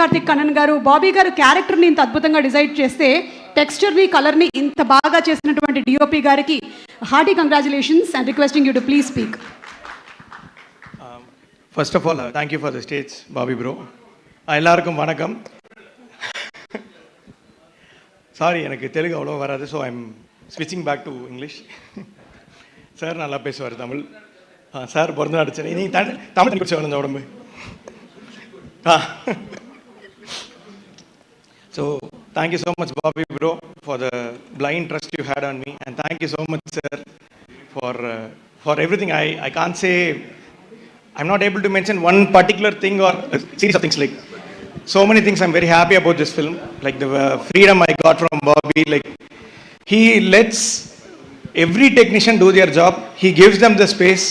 Kartik Kannan garu, Bobby garu character ni inta adbhutanga decide cheste, texture ni, color ni inta baga chesinatuvanti DOP gariki hearty congratulations and requesting you to please speak. First of all, thank you for the stage, Bobby bro. எல்லாருக்கும் வணக்கம். Sorry, எனக்கு தெலுங்கு அவ்வளோ வராது, so I'm ஸ்விட்சிங் back to English. Sir நல்லா பேசுவார் Tamil. Sir பிறந்த நாடு சென்னை. நீ தமிழ் தண்ணி குடிச்சு வளர்ந்த உடம்பு. So thank you so much, Bobby bro, for the blind trust you had on me, and thank you so much, sir, for everything. I can't say, I'm not able to mention one particular thing or a series of things. Like so many things I'm very happy about this film, like the freedom I got from Bobby. Like he lets every technician do their job, he gives them the space,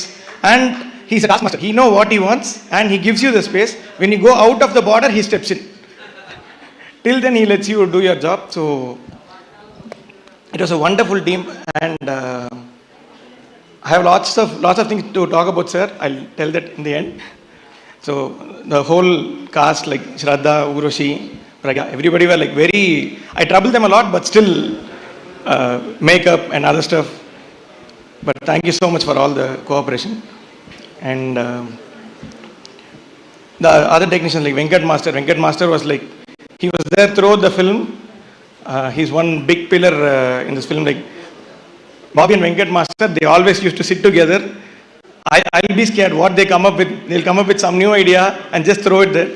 and he's a taskmaster. He knows what he wants and he gives you the space. When you go out of the border, he steps in. Till then he lets you do your job. So it was a wonderful team, and I have lots of things to talk about, sir. I'll tell that in the end. So the whole cast, like Shraddha, Uroshi, Pragya, everybody were like very, I troubled them a lot, but still makeup and other stuff. But thank you so much for all the cooperation. And the other technicians, like Venkat Master was like, he was there throughout the film. He's one big pillar in this film. Like Bobby and Venkat Master, they always used to sit together. I'll be scared what they come up with. They'll come up with some new idea and just throw it there.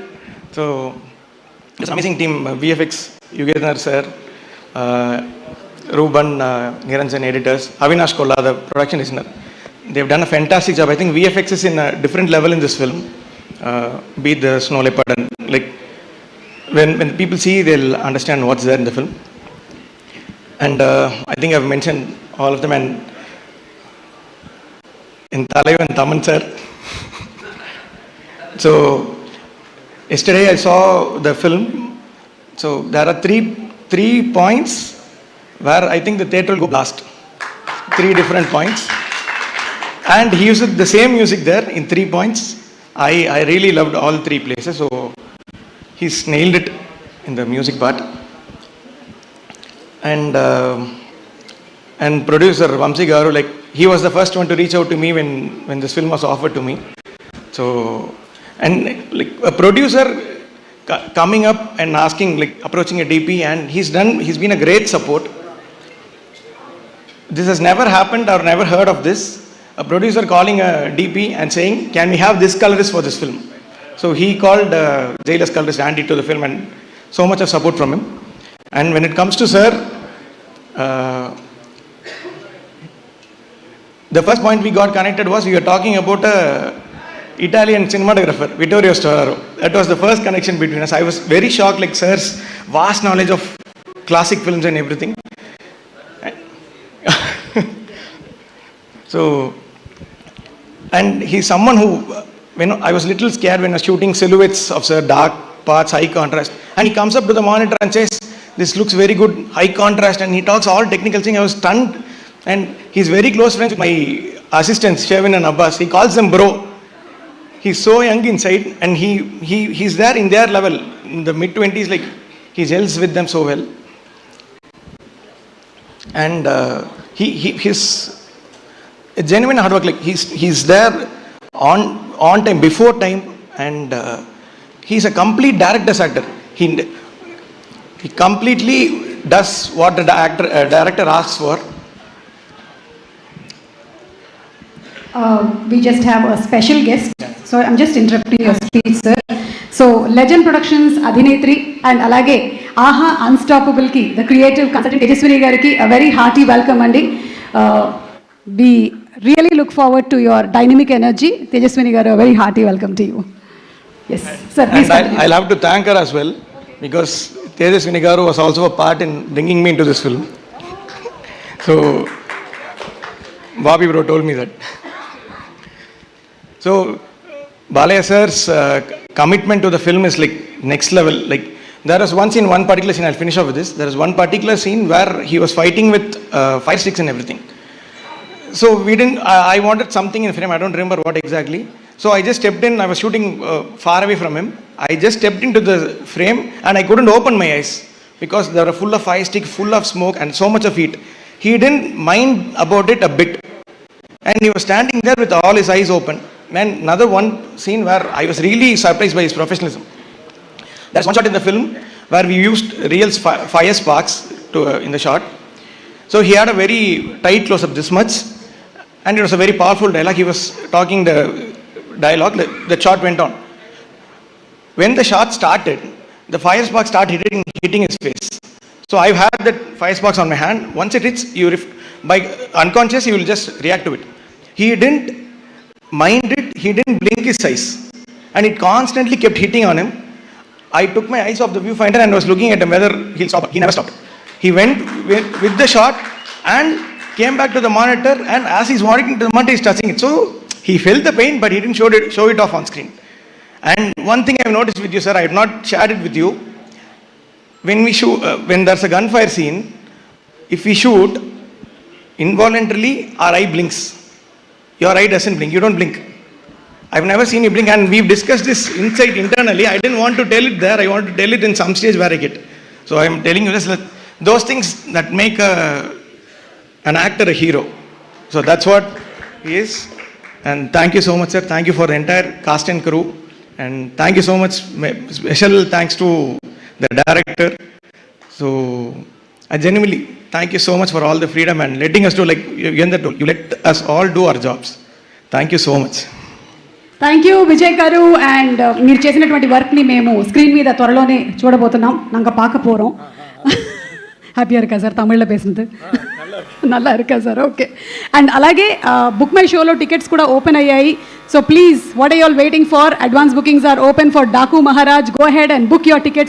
So it's an amazing team. VFX, Yugendar sir, Ruban, Niranjan editors, Avinash Kolla, the production designer. They've done a fantastic job. I think VFX is in a different level in this film. Be it the snow leopard, and like when people see, they'll understand what's there in the film. And I think I've mentioned all of them, and in Thalaivan Taman sir. So yesterday I saw the film. So there are three points where I think the theatre will go blast. 3 different points, and he used the same music there in 3 points. I really loved all 3 places. So he's nailed it in the music part. And producer Vamsi Garu, like he was the first one to reach out to me when this film was offered to me. So, and like a producer coming up and asking, like approaching a DP, and he's been a great support. This has never happened or never heard of this. A producer calling a DP and saying, can we have this colorist for this film? So he called Jailers colorist Andy to the film, and so much of support from him. And when it comes to sir, the first point we got connected was we were talking about a Italian cinematographer, Vittorio Storaro. That was the first connection between us. I was very shocked, like sir's vast knowledge of classic films and everything. So, and he's someone who, when I was little scared when I was shooting silhouettes of sir, dark parts, high contrast, and he comes up to the monitor and says, this looks very good, high contrast, and he talks all technical things. I was stunned. And he's very close friends with my assistants, Shavin and Abbas. He calls them bro. He's so young inside, and he's there in their level, in the mid-20s, like he gels with them so well. And he's a genuine hard work. Like he's there on time, before time, and he's a complete director's actor. He completely does what the director asks for. We just have a special guest. So I'm just interrupting your speech, sir. So Legend Productions Adhinetri and alage Aha Unstoppable ki the creative consultant Tejaswini gariki a very hearty welcome, Andi. We really look forward to your dynamic energy. Tejaswini garu, a very hearty welcome to you. Yes, sir. Please continue. I'll have to thank her as well, because Tejaswini garu was also a part in bringing me into this film. So Bobby bro told me that. So Balaya sir's commitment to the film is like next level. Like there was one scene, one particular scene, I'll finish off with this. There was one particular scene where he was fighting with fire sticks and everything. So I wanted something in frame, I don't remember what exactly. So I just stepped in. I was shooting far away from him. I just stepped into the frame and I couldn't open my eyes because they were full of fire stick, full of smoke and so much of heat. He didn't mind about it a bit. And he was standing there with all his eyes open. Man, another one scene where I was really surprised by his professionalism. There's one shot in the film where we used real fire sparks in the shot. So he had a very tight close-up this much. And it was a very powerful dialogue. He was talking the dialogue. The shot went on. When the shot started, the fire spark started hitting his face. So I've had that fire sparks on my hand. Once it hits, by unconscious, you will just react to it. He didn't mind it. He didn't blink his eyes. And it constantly kept hitting on him. I took my eyes off the viewfinder and was looking at him whether he'll stop. He never stopped. He went with the shot and came back to the monitor, and as he's walking to the monitor, he's touching it. So he felt the pain, but he didn't show it off on screen. And one thing I've noticed with you, sir, I have not shared it with you. When there's a gunfire scene, if we shoot, involuntarily our eye blinks. Your eye doesn't blink. You don't blink. I've never seen you blink, and we've discussed this inside internally. I didn't want to tell it there. I want to tell it in some stage where I get. So I'm telling you this, those things that make an actor a hero. So that's what he is. And thank you so much, sir. Thank you for the entire cast and crew. And thank you so much. Special thanks to the director. So I genuinely thank you so much for all the freedom and letting us do, like you let us all do our jobs. Thank you so much. Thank you Vijay గారు. And మీరు చేసినటువంటి వర్క్ని మేము screen మీద త్వరలోనే చూడబోతున్నాం. நாங்கள் பார்க்க போகிறோம். ஹாப்பியாக இருக்கா சார் தமிழில் பேசுனது? நல்லா இருக்கா சார்? ఓకే. అండ్ అలాగే బుక్ మై షోలో టికెట్స్ కూడా ఓపెన్ అయ్యాయి. So please, what are you all waiting for? Advance bookings are open for Daaku Maharaaj. Go ahead and book your tickets.